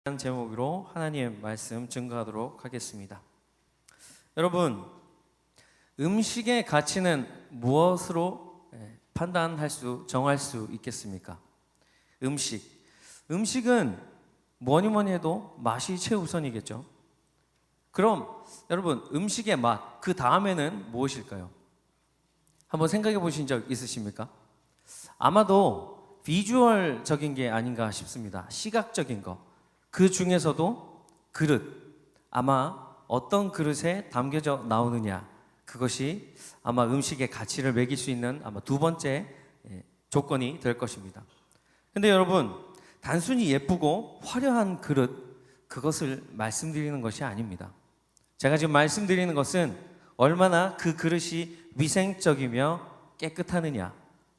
제목으로 하나님의 말씀 증거하도록 하겠습니다. 여러분, 음식의 가치는 무엇으로 정할 수 있겠습니까? 음식은 뭐니 해도 맛이 최우선이겠죠. 그럼 여러분, 음식의 맛, 그 다음에는 무엇일까요? 한번 생각해 보신 적 있으십니까? 아마도 비주얼적인 게 아닌가 싶습니다. 시각적인 거. 그 중에서도 그릇, 아마 어떤 그릇에 담겨져 나오느냐, 그것이 아마 음식의 가치를 매길 수 있는 아마 두 번째 조건이 될 것입니다. 근데 여러분, 단순히 예쁘고 화려한 그릇, 그것을 말씀드리는 것이 아닙니다. 제가 지금 말씀드리는 것은 얼마나 그 그릇이 위생적이며 깨끗하느냐,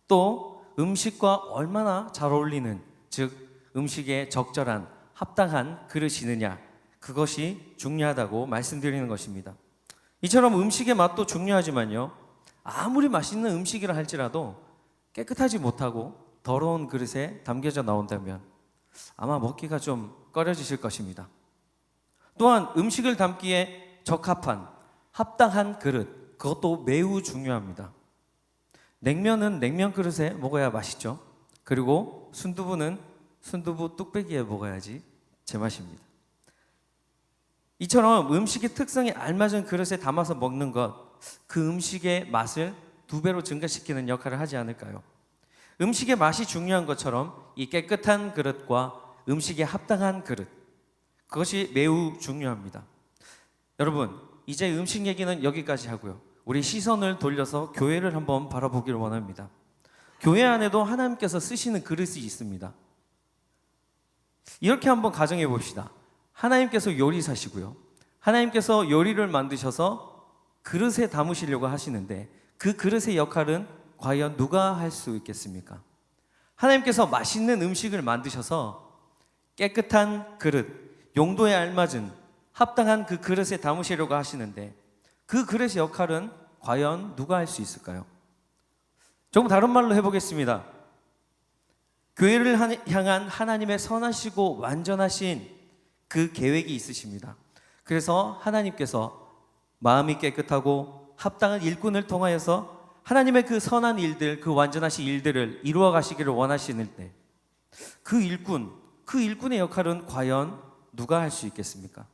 또 음식과 얼마나 잘 어울리는, 즉 음식에 적절한 합당한 그릇이느냐, 그것이 중요하다고 말씀드리는 것입니다. 이처럼 음식의 맛도 중요하지만요, 아무리 맛있는 음식이라 할지라도 깨끗하지 못하고 더러운 그릇에 담겨져 나온다면 아마 먹기가 좀 꺼려지실 것입니다. 또한 음식을 담기에 적합한 합당한 그릇, 그것도 매우 중요합니다. 냉면은 냉면 그릇에 먹어야 맛있죠. 그리고 순두부는 순두부 뚝배기에 먹어야지 제맛입니다. 이처럼 음식의 특성에 알맞은 그릇에 담아서 먹는 것, 그 음식의 맛을 2배로 증가시키는 역할을 하지 않을까요? 음식의 맛이 중요한 것처럼 이 깨끗한 그릇과 음식의 합당한 그릇, 그것이 매우 중요합니다. 여러분, 이제 음식 얘기는 여기까지 하고요, 우리 시선을 돌려서 교회를 한번 바라보기를 원합니다. 교회 안에도 하나님께서 쓰시는 그릇이 있습니다. 이렇게 한번 가정해 봅시다. 하나님께서 요리사시고요, 하나님께서 요리를 만드셔서 그릇에 담으시려고 하시는데 그 그릇의 역할은 과연 누가 할 수 있겠습니까? 하나님께서 맛있는 음식을 만드셔서 깨끗한 그릇, 용도에 알맞은 합당한 그 그릇에 담으시려고 하시는데 그 그릇의 역할은 과연 누가 할 수 있을까요? 조금 다른 말로 해보겠습니다. 교회를 향한 하나님의 선하시고 완전하신 그 계획이 있으십니다. 그래서 하나님께서 마음이 깨끗하고 합당한 일꾼을 통하여서 하나님의 그 선한 일들, 그 완전하신 일들을 이루어 가시기를 원하시는 때 그 일꾼의 역할은 과연 누가 할 수 있겠습니까?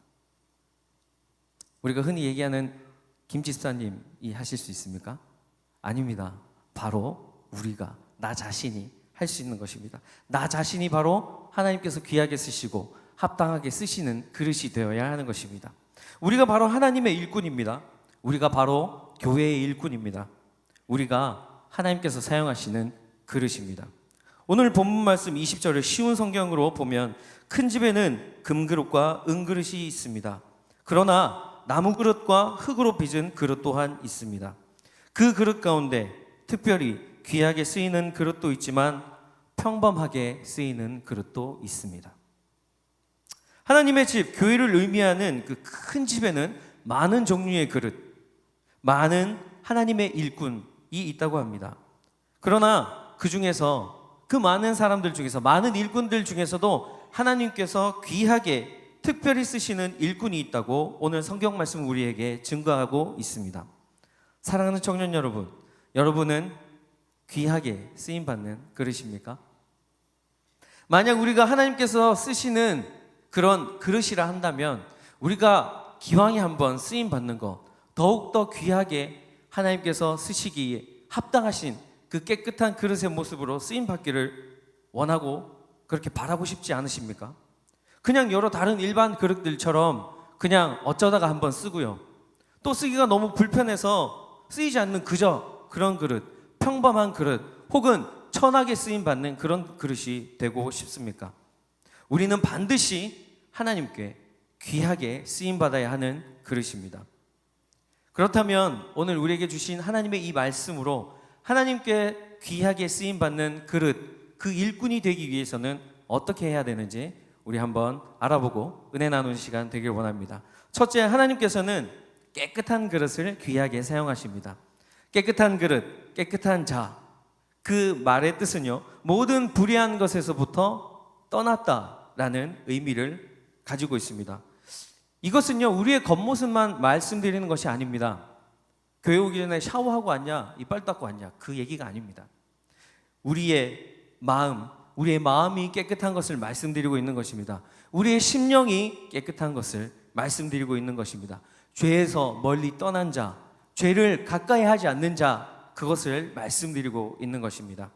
우리가 흔히 얘기하는 김집사님이 하실 수 있습니까? 아닙니다. 바로 우리가, 나 자신이 할 수 있는 것입니다. 나 자신이 바로 하나님께서 귀하게 쓰시고 합당하게 쓰시는 그릇이 되어야 하는 것입니다. 우리가 바로 하나님의 일꾼입니다. 우리가 바로 교회의 일꾼입니다. 우리가 하나님께서 사용하시는 그릇입니다. 오늘 본문 말씀 20절을 쉬운 성경으로 보면 큰 집에는 금그릇과 은그릇이 있습니다. 그러나 나무 그릇과 흙으로 빚은 그릇 또한 있습니다. 그 그릇 가운데 특별히 귀하게 쓰이는 그릇도 있지만 평범하게 쓰이는 그릇도 있습니다. 하나님의 집, 교회를 의미하는 그 큰 집에는 많은 종류의 그릇, 많은 하나님의 일꾼이 있다고 합니다. 그러나 그 중에서, 그 많은 사람들 중에서, 많은 일꾼들 중에서도 하나님께서 귀하게 특별히 쓰시는 일꾼이 있다고 오늘 성경 말씀 우리에게 증거하고 있습니다. 사랑하는 청년 여러분, 여러분은 귀하게 쓰임받는 그릇입니까? 만약 우리가 하나님께서 쓰시는 그런 그릇이라 한다면 우리가 기왕에 한번 쓰임받는 것, 더욱더 귀하게 하나님께서 쓰시기에 합당하신 그 깨끗한 그릇의 모습으로 쓰임받기를 원하고 그렇게 바라고 싶지 않으십니까? 그냥 여러 다른 일반 그릇들처럼 그냥 어쩌다가 한번 쓰고요, 또 쓰기가 너무 불편해서 쓰이지 않는 그저 그런 그릇, 평범한 그릇, 혹은 천하게 쓰임받는 그런 그릇이 되고 싶습니까? 우리는 반드시 하나님께 귀하게 쓰임받아야 하는 그릇입니다. 그렇다면 오늘 우리에게 주신 하나님의 이 말씀으로 하나님께 귀하게 쓰임받는 그릇, 그 일꾼이 되기 위해서는 어떻게 해야 되는지 우리 한번 알아보고 은혜 나누는 시간 되길 원합니다. 첫째, 하나님께서는 깨끗한 그릇을 귀하게 사용하십니다. 깨끗한 그릇, 깨끗한 자, 그 말의 뜻은요, 모든 불의한 것에서부터 떠났다라는 의미를 가지고 있습니다. 이것은요, 우리의 겉모습만 말씀드리는 것이 아닙니다. 교회 오기 전에 샤워하고 왔냐, 이빨 닦고 왔냐, 그 얘기가 아닙니다. 우리의 마음이 깨끗한 것을 말씀드리고 있는 것입니다. 우리의 심령이 깨끗한 것을 말씀드리고 있는 것입니다. 죄에서 멀리 떠난 자, 죄를 가까이 하지 않는 자, 그것을 말씀드리고 있는 것입니다.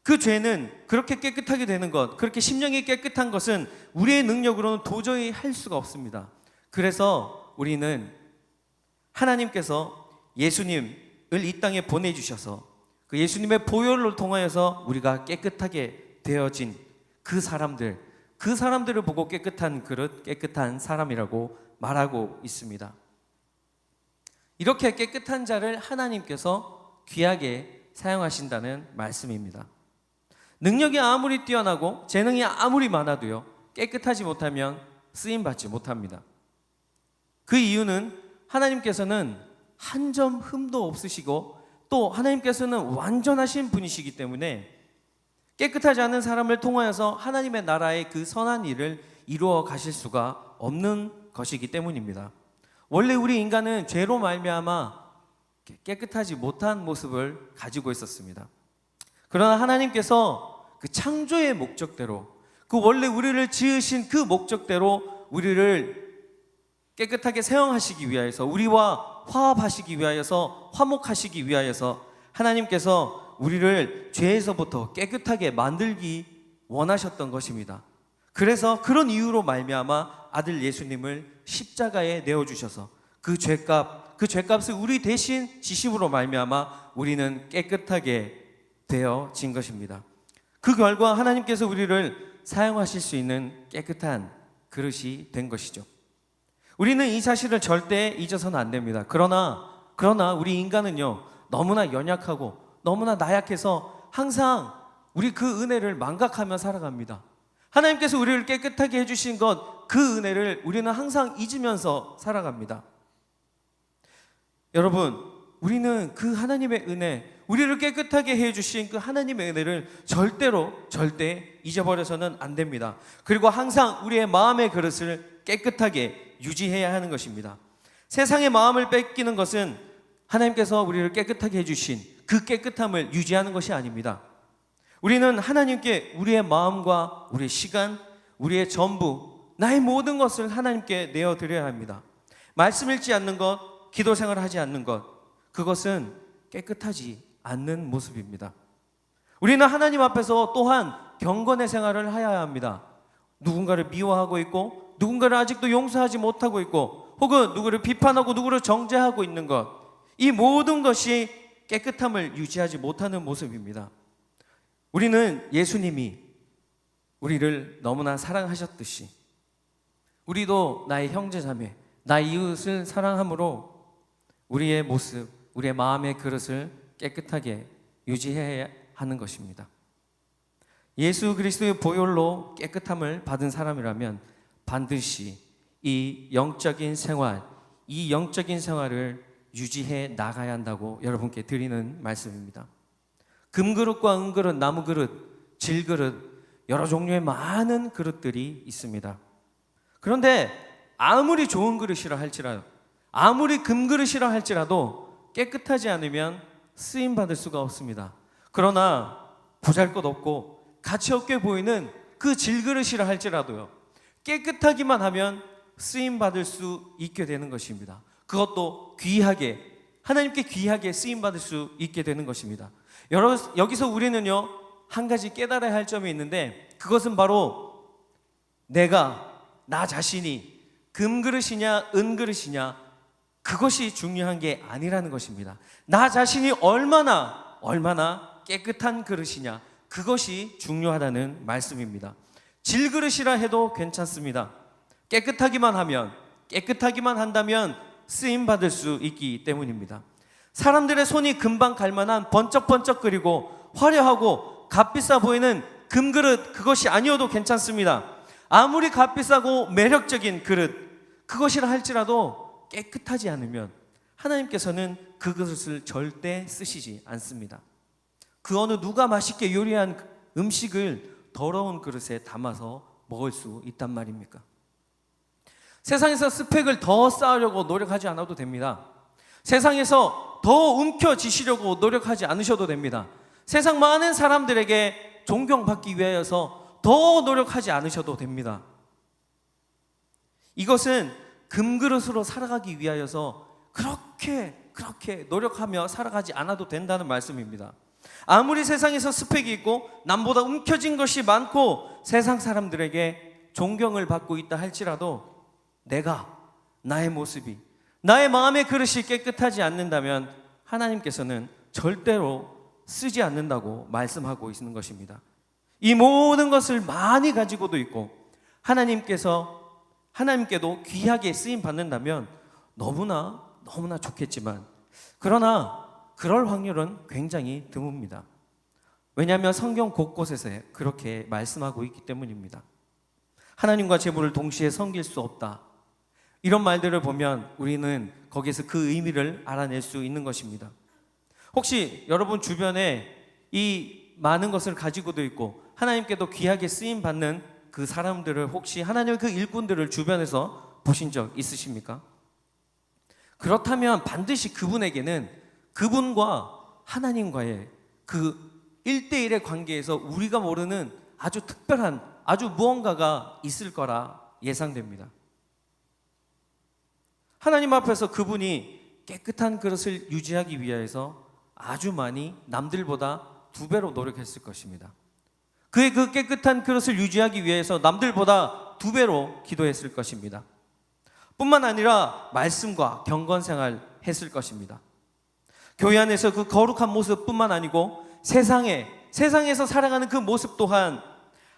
그 죄는 그렇게 깨끗하게 되는 것, 그렇게 심령이 깨끗한 것은 우리의 능력으로는 도저히 할 수가 없습니다. 그래서 우리는 하나님께서 예수님을 이 땅에 보내주셔서 그 예수님의 보혈로 통하여서 우리가 깨끗하게 되어진 그 사람들을 보고 깨끗한 그릇, 깨끗한 사람이라고 말하고 있습니다. 이렇게 깨끗한 자를 하나님께서 귀하게 사용하신다는 말씀입니다. 능력이 아무리 뛰어나고 재능이 아무리 많아도요, 깨끗하지 못하면 쓰임받지 못합니다. 그 이유는 하나님께서는 한 점 흠도 없으시고 또 하나님께서는 완전하신 분이시기 때문에 깨끗하지 않은 사람을 통하여서 하나님의 나라의 그 선한 일을 이루어 가실 수가 없는 것이기 때문입니다. 원래 우리 인간은 죄로 말미암아 깨끗하지 못한 모습을 가지고 있었습니다. 그러나 하나님께서 그 창조의 목적대로, 그 원래 우리를 지으신 그 목적대로 우리를 깨끗하게 사용하시기 위하여서, 우리와 화합하시기 위하여서, 화목하시기 위하여서 하나님께서 우리를 죄에서부터 깨끗하게 만들기 원하셨던 것입니다. 그래서 그런 이유로 말미암아 아들 예수님을 십자가에 내어주셔서 그 죄값을 우리 대신 지심으로 말미암아 우리는 깨끗하게 되어진 것입니다. 그 결과 하나님께서 우리를 사용하실 수 있는 깨끗한 그릇이 된 것이죠. 우리는 이 사실을 절대 잊어서는 안 됩니다. 그러나 우리 인간은요, 너무나 연약하고 너무나 나약해서 항상 우리 그 은혜를 망각하며 살아갑니다. 하나님께서 우리를 깨끗하게 해주신 것, 그 은혜를 우리는 항상 잊으면서 살아갑니다. 여러분, 우리는 그 하나님의 은혜, 우리를 깨끗하게 해주신 그 하나님의 은혜를 절대 잊어버려서는 안 됩니다. 그리고 항상 우리의 마음의 그릇을 깨끗하게 유지해야 하는 것입니다. 세상의 마음을 뺏기는 것은 하나님께서 우리를 깨끗하게 해주신 그 깨끗함을 유지하는 것이 아닙니다. 우리는 하나님께 우리의 마음과 우리의 시간, 우리의 전부, 나의 모든 것을 하나님께 내어드려야 합니다. 말씀 읽지 않는 것, 기도 생활을 하지 않는 것, 그것은 깨끗하지 않는 모습입니다. 우리는 하나님 앞에서 또한 경건의 생활을 해야 합니다. 누군가를 미워하고 있고, 누군가를 아직도 용서하지 못하고 있고, 혹은 누구를 비판하고 누구를 정죄하고 있는 것, 이 모든 것이 깨끗함을 유지하지 못하는 모습입니다. 우리는 예수님이 우리를 너무나 사랑하셨듯이 우리도 나의 형제자매, 나의 이웃을 사랑함으로 우리의 모습, 우리의 마음의 그릇을 깨끗하게 유지해야 하는 것입니다. 예수 그리스도의 보혈로 깨끗함을 받은 사람이라면 반드시 이 영적인 생활을 유지해 나가야 한다고 여러분께 드리는 말씀입니다. 금그릇과 은그릇, 나무그릇, 질그릇, 여러 종류의 많은 그릇들이 있습니다. 그런데 아무리 좋은 그릇이라 할지라도, 아무리 금그릇이라 할지라도 깨끗하지 않으면 쓰임받을 수가 없습니다. 그러나 보잘것없고 가치없게 보이는 그 질그릇이라 할지라도요, 깨끗하기만 하면 쓰임받을 수 있게 되는 것입니다. 그것도 귀하게, 하나님께 귀하게 쓰임받을 수 있게 되는 것입니다. 여기서 우리는요, 한 가지 깨달아야 할 점이 있는데, 그것은 바로 나 자신이 금그릇이냐 은그릇이냐, 그것이 중요한 게 아니라는 것입니다. 나 자신이 얼마나 깨끗한 그릇이냐, 그것이 중요하다는 말씀입니다. 질그릇이라 해도 괜찮습니다. 깨끗하기만 한다면 쓰임받을 수 있기 때문입니다. 사람들의 손이 금방 갈 만한 번쩍번쩍거리고 화려하고 값비싸 보이는 금그릇, 그것이 아니어도 괜찮습니다. 아무리 값비싸고 매력적인 그릇, 그것이라 할지라도 깨끗하지 않으면 하나님께서는 그 그릇을 절대 쓰시지 않습니다. 그 어느 누가 맛있게 요리한 음식을 더러운 그릇에 담아서 먹을 수 있단 말입니까? 세상에서 스펙을 더 쌓으려고 노력하지 않아도 됩니다. 세상에서 더 움켜쥐시려고 노력하지 않으셔도 됩니다. 세상 많은 사람들에게 존경받기 위하여서 더 노력하지 않으셔도 됩니다. 이것은 금그릇으로 살아가기 위하여서 그렇게 노력하며 살아가지 않아도 된다는 말씀입니다. 아무리 세상에서 스펙이 있고 남보다 움켜진 것이 많고 세상 사람들에게 존경을 받고 있다 할지라도 나의 모습이, 나의 마음의 그릇이 깨끗하지 않는다면 하나님께서는 절대로 쓰지 않는다고 말씀하고 있는 것입니다. 이 모든 것을 많이 가지고도 있고 하나님께도 귀하게 쓰임 받는다면 너무나 좋겠지만, 그러나 그럴 확률은 굉장히 드뭅니다. 왜냐하면 성경 곳곳에서 그렇게 말씀하고 있기 때문입니다. 하나님과 재물을 동시에 섬길 수 없다, 이런 말들을 보면 우리는 거기에서 그 의미를 알아낼 수 있는 것입니다. 혹시 여러분 주변에 이 많은 것을 가지고도 있고 하나님께도 귀하게 쓰임 받는 그 사람들을, 혹시 하나님의 그 일꾼들을 주변에서 보신 적 있으십니까? 그렇다면 반드시 그분에게는 그분과 하나님과의 그 1대1의 관계에서 우리가 모르는 아주 특별한, 아주 무언가가 있을 거라 예상됩니다. 하나님 앞에서 그분이 깨끗한 그릇을 유지하기 위해서 아주 많이 남들보다 2배로 노력했을 것입니다. 그의 그 깨끗한 그릇을 유지하기 위해서 남들보다 2배로 기도했을 것입니다. 뿐만 아니라 말씀과 경건생활 했을 것입니다. 교회 안에서 그 거룩한 모습뿐만 아니고 세상에서 살아가는 그 모습 또한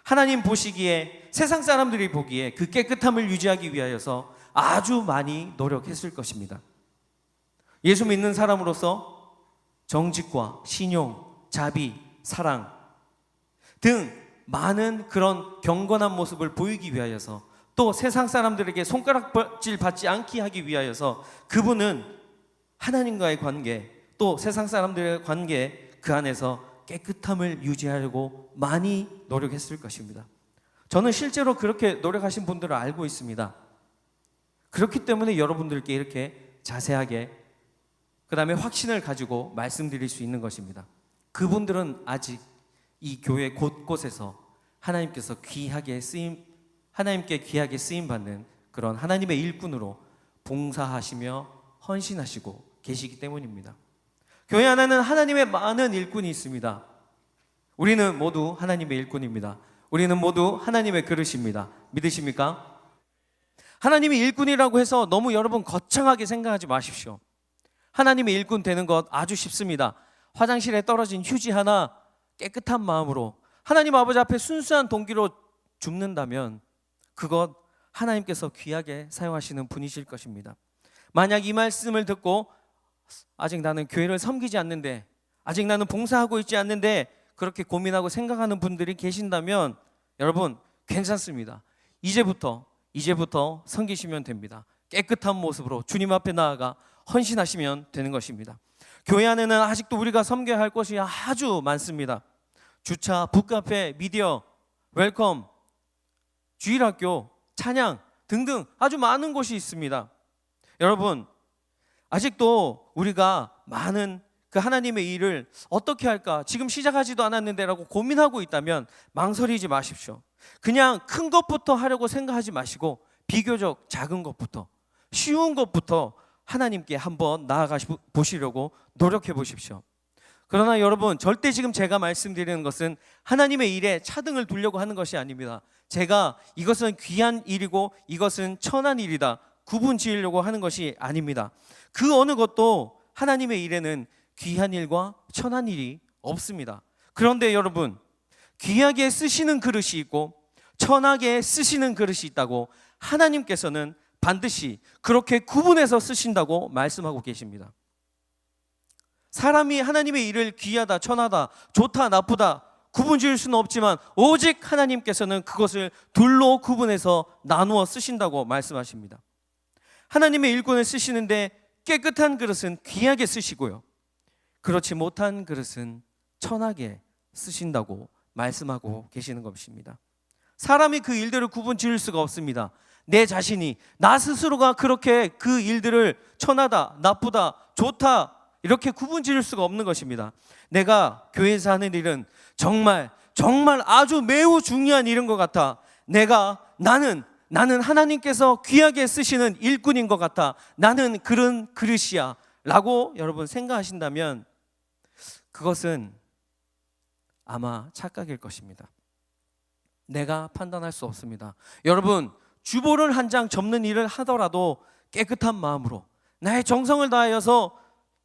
하나님 보시기에, 세상 사람들이 보기에 그 깨끗함을 유지하기 위하여서 아주 많이 노력했을 것입니다. 예수 믿는 사람으로서 정직과 신용, 자비, 사랑 등 많은 그런 경건한 모습을 보이기 위하여서, 또 세상 사람들에게 손가락질 받지 않게 하기 위하여서 그분은 하나님과의 관계, 또 세상 사람들의 관계, 그 안에서 깨끗함을 유지하려고 많이 노력했을 것입니다. 저는 실제로 그렇게 노력하신 분들을 알고 있습니다. 그렇기 때문에 여러분들께 이렇게 자세하게, 그 다음에 확신을 가지고 말씀드릴 수 있는 것입니다. 그분들은 아직 이 교회 곳곳에서 하나님께 귀하게 쓰임 받는 그런 하나님의 일꾼으로 봉사하시며 헌신하시고 계시기 때문입니다. 교회 안에는 하나님의 많은 일꾼이 있습니다. 우리는 모두 하나님의 일꾼입니다. 우리는 모두 하나님의 그릇입니다. 믿으십니까? 하나님의 일꾼이라고 해서 너무 여러분 거창하게 생각하지 마십시오. 하나님의 일꾼 되는 것 아주 쉽습니다. 화장실에 떨어진 휴지 하나 깨끗한 마음으로 하나님 아버지 앞에 순수한 동기로 줍는다면 그것 하나님께서 귀하게 사용하시는 분이실 것입니다. 만약 이 말씀을 듣고 아직 나는 교회를 섬기지 않는데, 아직 나는 봉사하고 있지 않는데 그렇게 고민하고 생각하는 분들이 계신다면 여러분 괜찮습니다. 이제부터 섬기시면 됩니다. 깨끗한 모습으로 주님 앞에 나아가 헌신하시면 되는 것입니다. 교회 안에는 아직도 우리가 섬겨야 할 것이 아주 많습니다. 주차, 북카페, 미디어, 웰컴, 주일학교, 찬양 등등 아주 많은 곳이 있습니다. 여러분, 아직도 우리가 많은 그 하나님의 일을 어떻게 할까, 지금 시작하지도 않았는데 라고 고민하고 있다면 망설이지 마십시오. 그냥 큰 것부터 하려고 생각하지 마시고 비교적 작은 것부터, 쉬운 것부터 하나님께 한번 나아가 보시려고 노력해 보십시오. 그러나 여러분, 절대 지금 제가 말씀드리는 것은 하나님의 일에 차등을 두려고 하는 것이 아닙니다. 제가 이것은 귀한 일이고 이것은 천한 일이다 구분 지으려고 하는 것이 아닙니다. 그 어느 것도 하나님의 일에는 귀한 일과 천한 일이 없습니다. 그런데 여러분, 귀하게 쓰시는 그릇이 있고 천하게 쓰시는 그릇이 있다고 하나님께서는 반드시 그렇게 구분해서 쓰신다고 말씀하고 계십니다. 사람이 하나님의 일을 귀하다, 천하다, 좋다, 나쁘다 구분 지을 수는 없지만 오직 하나님께서는 그것을 둘로 구분해서 나누어 쓰신다고 말씀하십니다. 하나님의 일꾼을 쓰시는데 깨끗한 그릇은 귀하게 쓰시고요, 그렇지 못한 그릇은 천하게 쓰신다고 말씀하고 계시는 것입니다. 사람이 그 일들을 구분 지을 수가 없습니다. 내 자신이, 나 스스로가 그렇게 그 일들을 천하다, 나쁘다, 좋다 이렇게 구분 지을 수가 없는 것입니다. 내가 교회에서 하는 일은 정말 아주 매우 중요한 일인 것 같아. 나는 하나님께서 귀하게 쓰시는 일꾼인 것 같아. 나는 그런 그릇이야 라고 여러분 생각하신다면 그것은 아마 착각일 것입니다. 내가 판단할 수 없습니다. 여러분, 주보를 한 장 접는 일을 하더라도 깨끗한 마음으로 나의 정성을 다하여서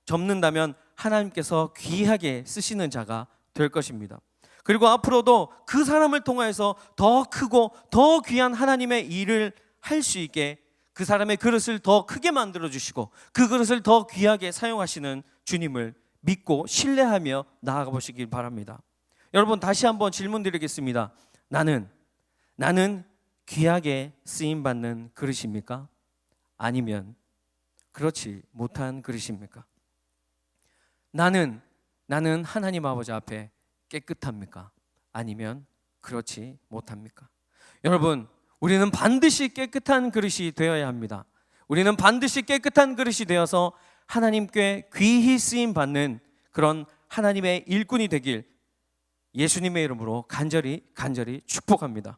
접는다면 하나님께서 귀하게 쓰시는 자가 될 것입니다. 그리고 앞으로도 그 사람을 통하여서 더 크고 더 귀한 하나님의 일을 할 수 있게 그 사람의 그릇을 더 크게 만들어 주시고 그 그릇을 더 귀하게 사용하시는 주님을 믿고 신뢰하며 나아가 보시길 바랍니다. 여러분, 다시 한번 질문 드리겠습니다. 나는 귀하게 쓰임 받는 그릇입니까? 아니면 그렇지 못한 그릇입니까? 나는 하나님 아버지 앞에 깨끗합니까? 아니면 그렇지 못합니까? 여러분, 우리는 반드시 깨끗한 그릇이 되어야 합니다. 우리는 반드시 깨끗한 그릇이 되어서 하나님께 귀히 쓰임 받는 그런 하나님의 일꾼이 되길 예수님의 이름으로 간절히 축복합니다.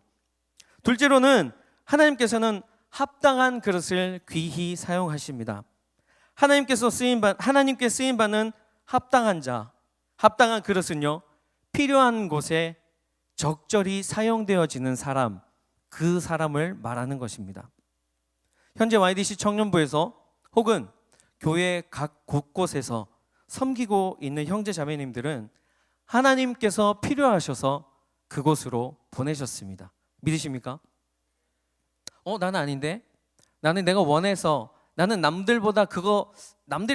둘째로는 하나님께서는 합당한 그릇을 귀히 사용하십니다. 하나님께 쓰임 받는 합당한 자, 합당한 그릇은요, 필요한 곳에 적절히 사용되어지는 사람, 그 사람을 말하는 것입니다. 현재 YDC 청년부에서 혹은 교회 각 곳곳에서 섬기고 있는 형제 자매님들은 하나님께서 필요하셔서 그곳으로 보내셨습니다. 믿으십니까? 나는 아닌데? 나는 내가 원해서, 나는 남들이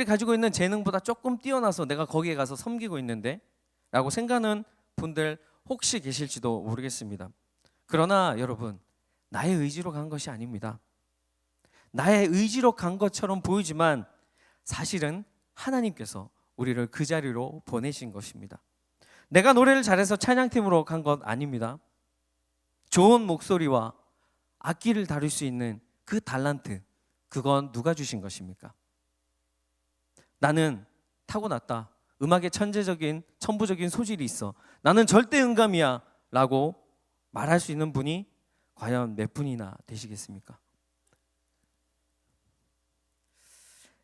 가지고 있는 재능보다 조금 뛰어나서 내가 거기에 가서 섬기고 있는데 라고 생각하는 분들 혹시 계실지도 모르겠습니다. 그러나 여러분, 나의 의지로 간 것이 아닙니다. 나의 의지로 간 것처럼 보이지만 사실은 하나님께서 우리를 그 자리로 보내신 것입니다. 내가 노래를 잘해서 찬양팀으로 간 것 아닙니다. 좋은 목소리와 악기를 다룰 수 있는 그 달란트, 그건 누가 주신 것입니까? 나는 타고났다. 음악에 천부적인 소질이 있어. 나는 절대 음감이야 라고 말할 수 있는 분이 과연 몇 분이나 되시겠습니까?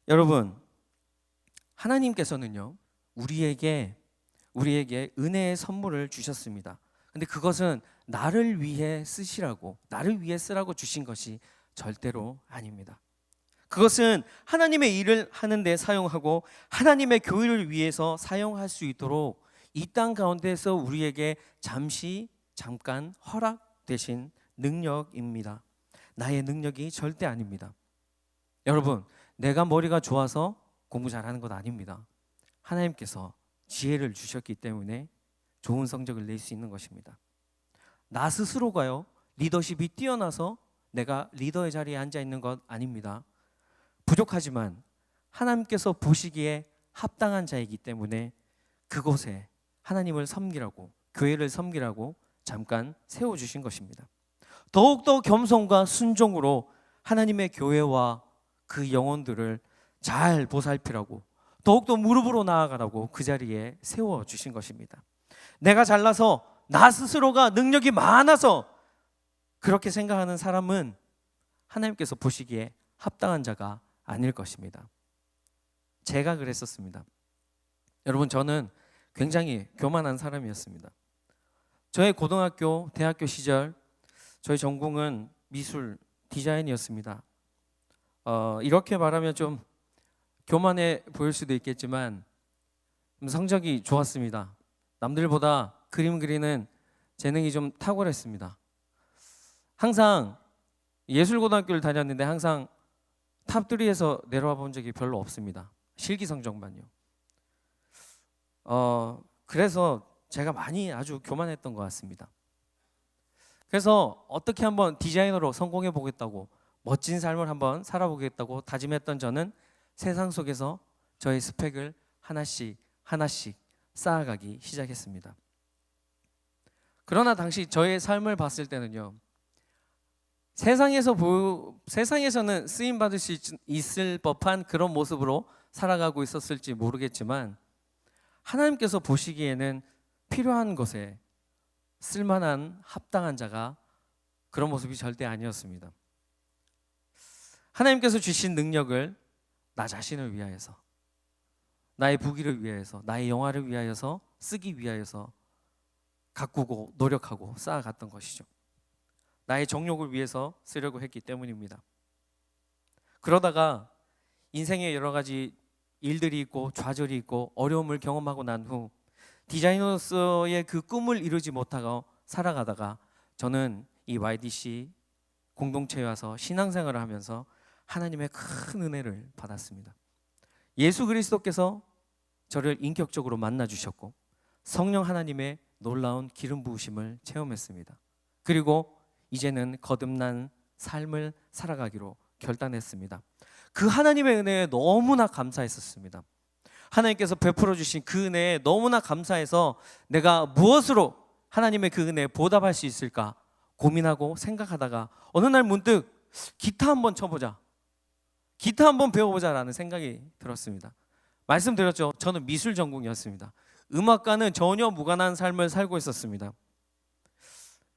여러분, 하나님께서는요, 우리에게 은혜의 선물을 주셨습니다. 근데 그것은 나를 위해 쓰시라고, 나를 위해 쓰라고 주신 것이 절대로 아닙니다. 그것은 하나님의 일을 하는 데 사용하고 하나님의 교회를 위해서 사용할 수 있도록 이 땅 가운데에서 우리에게 잠깐 허락되신 능력입니다. 나의 능력이 절대 아닙니다. 여러분, 내가 머리가 좋아서 공부 잘하는 것 아닙니다. 하나님께서 지혜를 주셨기 때문에 좋은 성적을 낼 수 있는 것입니다. 나 스스로가요, 리더십이 뛰어나서 내가 리더의 자리에 앉아 있는 것 아닙니다. 부족하지만 하나님께서 보시기에 합당한 자이기 때문에 그곳에 하나님을 섬기라고, 교회를 섬기라고 잠깐 세워주신 것입니다. 더욱더 겸손과 순종으로 하나님의 교회와 그 영혼들을 잘 보살피라고, 더욱더 무릎으로 나아가라고 그 자리에 세워주신 것입니다. 내가 잘나서, 나 스스로가 능력이 많아서 그렇게 생각하는 사람은 하나님께서 보시기에 합당한 자가 아닐 것입니다. 제가 그랬었습니다. 여러분, 저는 굉장히 교만한 사람이었습니다. 저의 고등학교, 대학교 시절 저희 전공은 미술, 디자인이었습니다. 이렇게 말하면 좀 교만해 보일 수도 있겠지만 성적이 좋았습니다. 남들보다 그림 그리는 재능이 좀 탁월했습니다. 항상 예술고등학교를 다녔는데 항상 탑3에서 내려와 본 적이 별로 없습니다. 실기 성적만요. 그래서 제가 많이 아주 교만했던 것 같습니다. 그래서 어떻게 한번 디자이너로 성공해 보겠다고, 멋진 삶을 한번 살아보겠다고 다짐했던 저는 세상 속에서 저의 스펙을 하나씩 쌓아가기 시작했습니다. 그러나 당시 저의 삶을 봤을 때는요, 세상에서는 쓰임 받을 수 있을 법한 그런 모습으로 살아가고 있었을지 모르겠지만 하나님께서 보시기에는 필요한 것에 쓸만한 합당한 자가 그런 모습이 절대 아니었습니다. 하나님께서 주신 능력을 나 자신을 위하여서, 나의 부귀를 위하여서, 나의 영화를 위하여서 쓰기 위하여서 가꾸고 노력하고 쌓아갔던 것이죠. 나의 정욕을 위해서 쓰려고 했기 때문입니다. 그러다가 인생에 여러 가지 일들이 있고 좌절이 있고 어려움을 경험하고 난 후 디자이너로서의 그 꿈을 이루지 못하고 살아가다가 저는 이 YDC 공동체에 와서 신앙생활을 하면서 하나님의 큰 은혜를 받았습니다. 예수 그리스도께서 저를 인격적으로 만나 주셨고 성령 하나님의 놀라운 기름 부으심을 체험했습니다. 그리고 이제는 거듭난 삶을 살아가기로 결단했습니다. 그 하나님의 은혜에 너무나 감사했었습니다. 하나님께서 베풀어 주신 그 은혜에 너무나 감사해서 내가 무엇으로 하나님의 그 은혜에 보답할 수 있을까 고민하고 생각하다가 어느 날 문득 기타 한번 쳐보자, 기타 한번 배워보자라는 생각이 들었습니다. 말씀드렸죠. 저는 미술 전공이었습니다. 음악과는 전혀 무관한 삶을 살고 있었습니다.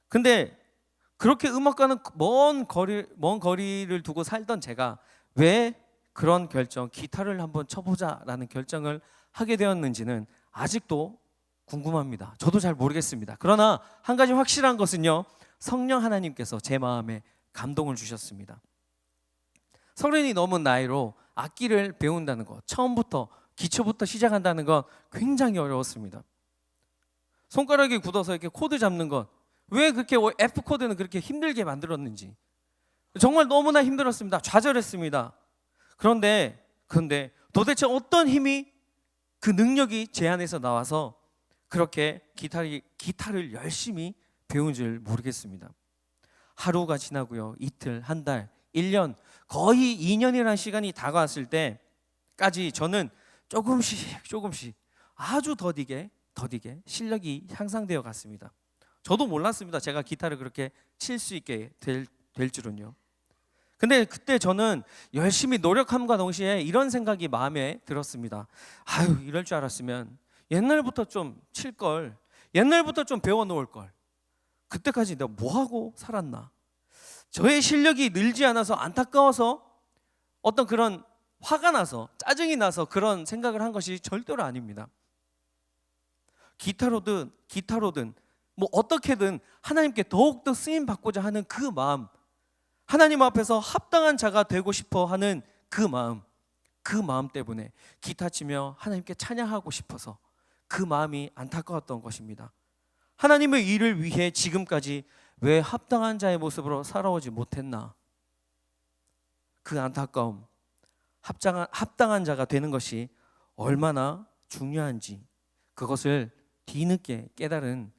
근데 그렇게 음악과는 먼 거리를 두고 살던 제가 왜 그런 결정, 기타를 한번 쳐보자라는 결정을 하게 되었는지는 아직도 궁금합니다. 저도 잘 모르겠습니다. 그러나 한 가지 확실한 것은요, 성령 하나님께서 제 마음에 감동을 주셨습니다. 30이 넘은 나이로 악기를 배운다는 것, 처음부터 기초부터 시작한다는 건 굉장히 어려웠습니다. 손가락이 굳어서 이렇게 코드 잡는 것, 왜 그렇게 F 코드는 그렇게 힘들게 만들었는지 정말 너무나 힘들었습니다. 좌절했습니다. 그런데 도대체 어떤 힘이, 그 능력이 제 안에서 나와서 그렇게 기타를 열심히 배운 줄 모르겠습니다. 하루가 지나고요, 이틀, 한 달, 1년, 거의 2년이라는 시간이 다가왔을 때까지 저는 조금씩 아주 더디게 실력이 향상되어 갔습니다. 저도 몰랐습니다. 제가 기타를 그렇게 칠 수 있게 될 줄은요. 근데 그때 저는 열심히 노력함과 동시에 이런 생각이 마음에 들었습니다. 아유, 이럴 줄 알았으면 옛날부터 좀 칠 걸, 옛날부터 좀 배워 놓을 걸. 그때까지 내가 뭐 하고 살았나? 저의 실력이 늘지 않아서 안타까워서 어떤 그런 화가 나서 짜증이 나서 그런 생각을 한 것이 절대로 아닙니다. 기타로든 뭐 어떻게든 하나님께 더욱더 쓰임 받고자 하는 그 마음, 하나님 앞에서 합당한 자가 되고 싶어 하는 그 마음 때문에 기타 치며 하나님께 찬양하고 싶어서 그 마음이 안타까웠던 것입니다. 하나님의 일을 위해 지금까지 왜 합당한 자의 모습으로 살아오지 못했나? 그 안타까움, 합당한 자가 되는 것이 얼마나 중요한지 그것을 뒤늦게 깨달은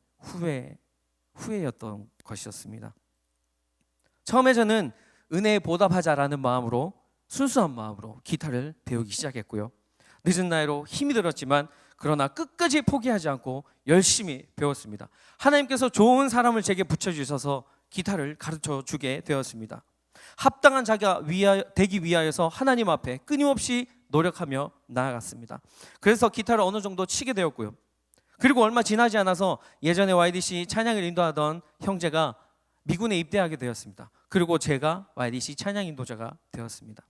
후회였던 것이었습니다. 처음에 저는 은혜에 보답하자라는 마음으로, 순수한 마음으로 기타를 배우기 시작했고요. 늦은 나이로 힘이 들었지만 그러나 끝까지 포기하지 않고 열심히 배웠습니다. 하나님께서 좋은 사람을 제게 붙여주셔서 기타를 가르쳐 주게 되었습니다. 합당한 자가 되기 위하여서 하나님 앞에 끊임없이 노력하며 나아갔습니다. 그래서 기타를 어느 정도 치게 되었고요. 그리고 얼마 지나지 않아서 예전에 YDC 찬양을 인도하던 형제가 미군에 입대하게 되었습니다. 그리고 제가 YDC 찬양 인도자가 되었습니다.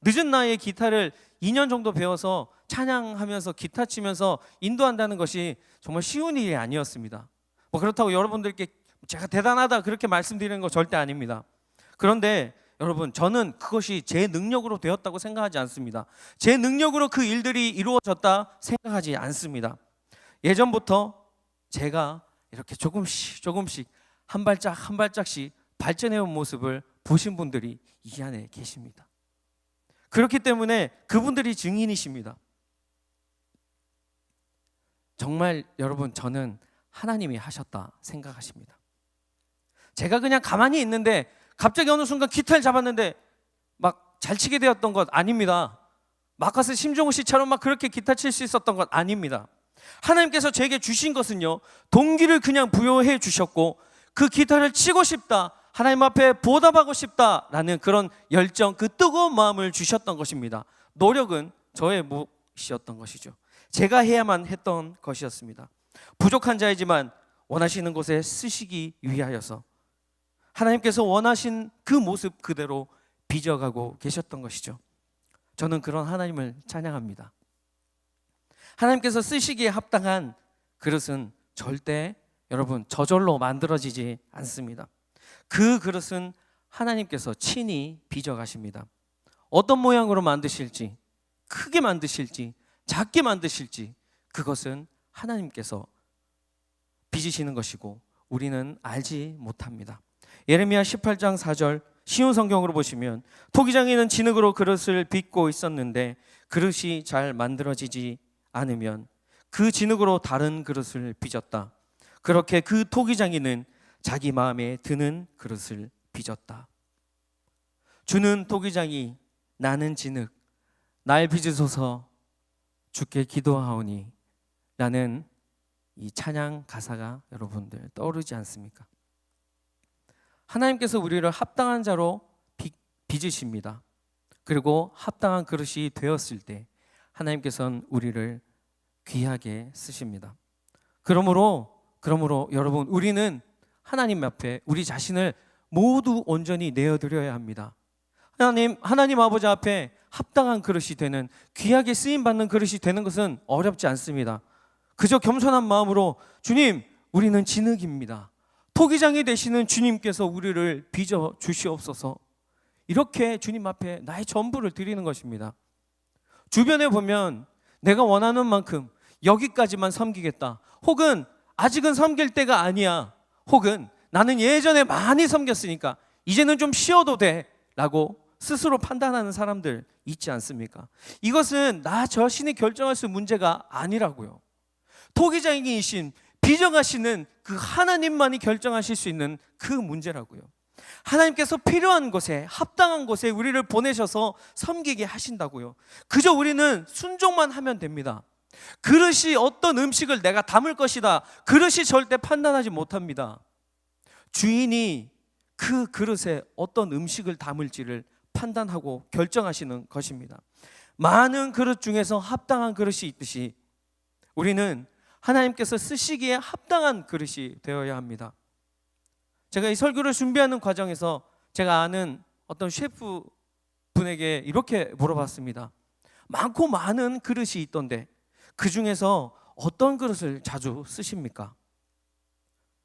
늦은 나이에 기타를 2년 정도 배워서 찬양하면서 기타 치면서 인도한다는 것이 정말 쉬운 일이 아니었습니다. 뭐 그렇다고 여러분들께 제가 대단하다 그렇게 말씀드리는 거 절대 아닙니다. 그런데 여러분, 저는 그것이 제 능력으로 되었다고 생각하지 않습니다. 제 능력으로 그 일들이 이루어졌다 생각하지 않습니다. 예전부터 제가 이렇게 조금씩 한 발짝씩 발전해온 모습을 보신 분들이 이 안에 계십니다. 그렇기 때문에 그분들이 증인이십니다. 정말 여러분, 저는 하나님이 하셨다 생각하십니다. 제가 그냥 가만히 있는데 갑자기 어느 순간 기타를 잡았는데 막 잘 치게 되었던 것 아닙니다. 마커스 심종우 씨처럼 막 그렇게 기타 칠 수 있었던 것 아닙니다. 하나님께서 제게 주신 것은요, 동기를 그냥 부여해 주셨고 그 기타를 치고 싶다, 하나님 앞에 보답하고 싶다라는 그런 열정, 그 뜨거운 마음을 주셨던 것입니다. 노력은 저의 몫이었던 것이죠. 제가 해야만 했던 것이었습니다. 부족한 자이지만 원하시는 곳에 쓰시기 위하여서 하나님께서 원하신 그 모습 그대로 빚어가고 계셨던 것이죠. 저는 그런 하나님을 찬양합니다. 하나님께서 쓰시기에 합당한 그릇은 절대 여러분 저절로 만들어지지 않습니다. 그 그릇은 하나님께서 친히 빚어가십니다. 어떤 모양으로 만드실지, 크게 만드실지, 작게 만드실지, 그것은 하나님께서 빚으시는 것이고 우리는 알지 못합니다. 예레미야 18장 4절 쉬운 성경으로 보시면, 토기장이는 진흙으로 그릇을 빚고 있었는데 그릇이 잘 만들어지지 않으면 그 진흙으로 다른 그릇을 빚었다. 그렇게 그 토기장이는 자기 마음에 드는 그릇을 빚었다. 주는 토기장이 나는 진흙, 날 빚으소서 주께 기도하오니 라는 이 찬양 가사가 여러분들 떠오르지 않습니까? 하나님께서 우리를 합당한 자로 빚으십니다. 그리고 합당한 그릇이 되었을 때 하나님께서는 우리를 귀하게 쓰십니다. 그러므로 여러분, 우리는 하나님 앞에 우리 자신을 모두 온전히 내어드려야 합니다. 하나님 아버지 앞에 합당한 그릇이 되는, 귀하게 쓰임받는 그릇이 되는 것은 어렵지 않습니다. 그저 겸손한 마음으로, 주님, 우리는 진흙입니다, 토기장이 되시는 주님께서 우리를 빚어 주시옵소서, 이렇게 주님 앞에 나의 전부를 드리는 것입니다. 주변에 보면 내가 원하는 만큼 여기까지만 섬기겠다, 혹은 아직은 섬길 때가 아니야, 혹은 나는 예전에 많이 섬겼으니까 이제는 좀 쉬어도 돼 라고 스스로 판단하는 사람들 있지 않습니까? 이것은 나 자신이 결정할 수 문제가 아니라고요. 토기장이신, 빚어가시는 그 하나님만이 결정하실 수 있는 그 문제라고요. 하나님께서 필요한 곳에, 합당한 곳에 우리를 보내셔서 섬기게 하신다고요. 그저 우리는 순종만 하면 됩니다. 그릇이 어떤 음식을 내가 담을 것이다, 그릇이 절대 판단하지 못합니다. 주인이 그 그릇에 어떤 음식을 담을지를 판단하고 결정하시는 것입니다. 많은 그릇 중에서 합당한 그릇이 있듯이 우리는 하나님께서 쓰시기에 합당한 그릇이 되어야 합니다. 제가 이 설교를 준비하는 과정에서 제가 아는 어떤 셰프 분에게 이렇게 물어봤습니다. 많고 많은 그릇이 있던데 그 중에서 어떤 그릇을 자주 쓰십니까?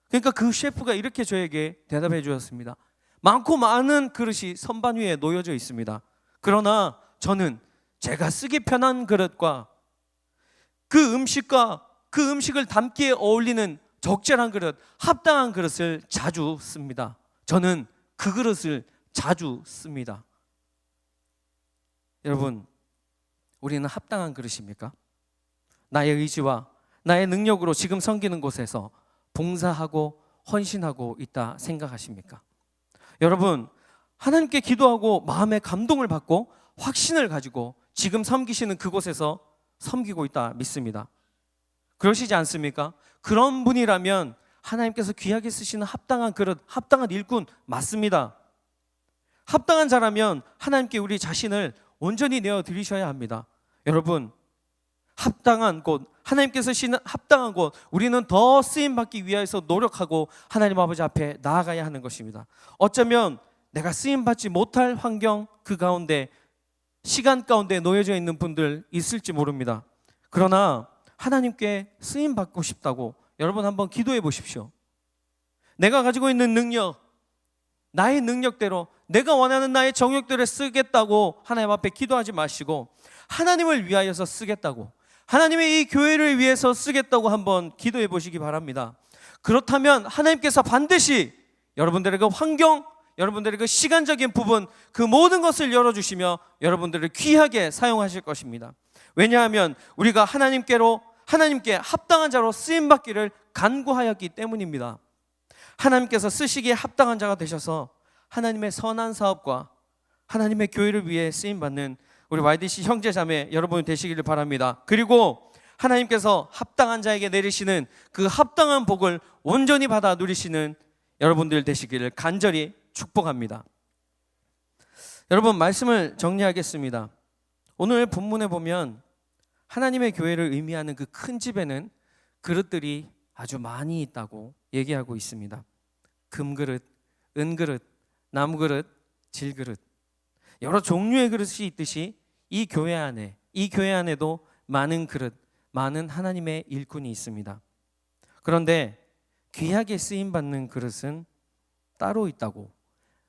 그러니까 그 셰프가 이렇게 저에게 대답해 주었습니다. 많고 많은 그릇이 선반 위에 놓여져 있습니다. 그러나 저는 제가 쓰기 편한 그릇과 그 음식을 담기에 어울리는 적절한 그릇, 합당한 그릇을 자주 씁니다. 저는 그 그릇을 자주 씁니다. 여러분, 우리는 합당한 그릇입니까? 나의 의지와 나의 능력으로 지금 섬기는 곳에서 봉사하고 헌신하고 있다 생각하십니까? 여러분, 하나님께 기도하고 마음의 감동을 받고 확신을 가지고 지금 섬기시는 그곳에서 섬기고 있다 믿습니다. 그러시지 않습니까? 그런 분이라면 하나님께서 귀하게 쓰시는 합당한 그릇, 합당한 일꾼 맞습니다. 합당한 자라면 하나님께 우리 자신을 온전히 내어드리셔야 합니다. 여러분, 합당한 곳, 하나님께서 쓰시는 합당한 곳, 우리는 더 쓰임받기 위해서 노력하고 하나님 아버지 앞에 나아가야 하는 것입니다. 어쩌면 내가 쓰임받지 못할 환경, 그 가운데, 시간 가운데 놓여져 있는 분들 있을지 모릅니다. 그러나 하나님께 쓰임받고 싶다고 여러분 한번 기도해 보십시오. 내가 가지고 있는 능력, 나의 능력대로, 내가 원하는 나의 정욕대로 쓰겠다고 하나님 앞에 기도하지 마시고 하나님을 위하여서 쓰겠다고, 하나님의 이 교회를 위해서 쓰겠다고 한번 기도해 보시기 바랍니다. 그렇다면 하나님께서 반드시 여러분들의 그 환경, 여러분들의 그 시간적인 부분, 그 모든 것을 열어주시며 여러분들을 귀하게 사용하실 것입니다. 왜냐하면 우리가 하나님께 합당한 자로 쓰임받기를 간구하였기 때문입니다. 하나님께서 쓰시기에 합당한 자가 되셔서 하나님의 선한 사업과 하나님의 교회를 위해 쓰임받는 우리 YDC 형제자매 여러분이 되시기를 바랍니다. 그리고 하나님께서 합당한 자에게 내리시는 그 합당한 복을 온전히 받아 누리시는 여러분들 되시기를 간절히 축복합니다. 여러분, 말씀을 정리하겠습니다. 오늘 본문에 보면 하나님의 교회를 의미하는 그 큰 집에는 그릇들이 아주 많이 있다고 얘기하고 있습니다. 금그릇, 은그릇, 나무그릇, 질그릇, 여러 종류의 그릇이 있듯이 이 교회 안에도 많은 그릇, 많은 하나님의 일꾼이 있습니다. 그런데 귀하게 쓰임받는 그릇은 따로 있다고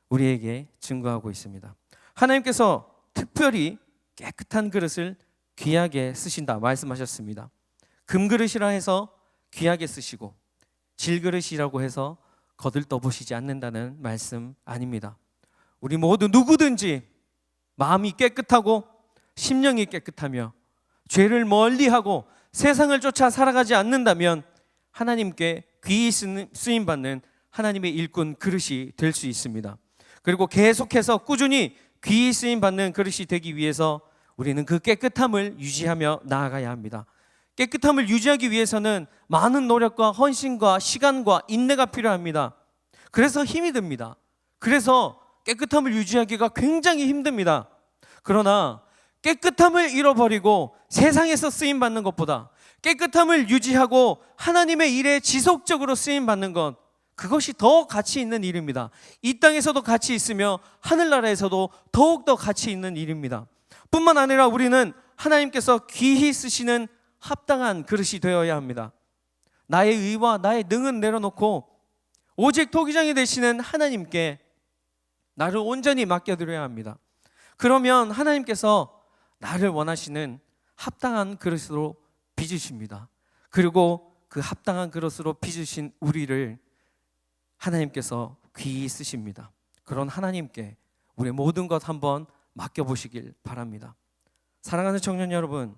우리에게 증거하고 있습니다. 하나님께서 특별히 깨끗한 그릇을 귀하게 쓰신다 말씀하셨습니다. 금그릇이라 해서 귀하게 쓰시고 질그릇이라고 해서 거들떠보시지 않는다는 말씀 아닙니다. 우리 모두 누구든지 마음이 깨끗하고 심령이 깨끗하며 죄를 멀리하고 세상을 쫓아 살아가지 않는다면 하나님께 귀히 쓰임받는 하나님의 일꾼 그릇이 될 수 있습니다. 그리고 계속해서 꾸준히 귀히 쓰임받는 그릇이 되기 위해서 우리는 그 깨끗함을 유지하며 나아가야 합니다. 깨끗함을 유지하기 위해서는 많은 노력과 헌신과 시간과 인내가 필요합니다. 그래서 힘이 듭니다. 그래서 깨끗함을 유지하기가 굉장히 힘듭니다. 그러나 깨끗함을 잃어버리고 세상에서 쓰임받는 것보다 깨끗함을 유지하고 하나님의 일에 지속적으로 쓰임받는 것, 그것이 더 가치 있는 일입니다. 이 땅에서도 가치 있으며 하늘나라에서도 더욱더 가치 있는 일입니다. 뿐만 아니라 우리는 하나님께서 귀히 쓰시는 합당한 그릇이 되어야 합니다. 나의 의와 나의 능은 내려놓고 오직 토기장이 되시는 하나님께 나를 온전히 맡겨드려야 합니다. 그러면 하나님께서 나를 원하시는 합당한 그릇으로 빚으십니다. 그리고 그 합당한 그릇으로 빚으신 우리를 하나님께서 귀히 쓰십니다. 그런 하나님께 우리의 모든 것 한번 맡겨보시길 바랍니다. 사랑하는 청년 여러분,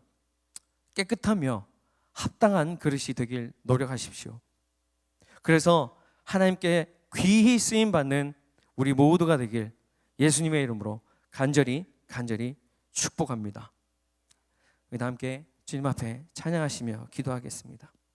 깨끗하며 합당한 그릇이 되길 노력하십시오. 그래서 하나님께 귀히 쓰임받는 우리 모두가 되길 예수님의 이름으로 간절히 축복합니다. 우리 다 함께 주님 앞에 찬양하시며 기도하겠습니다.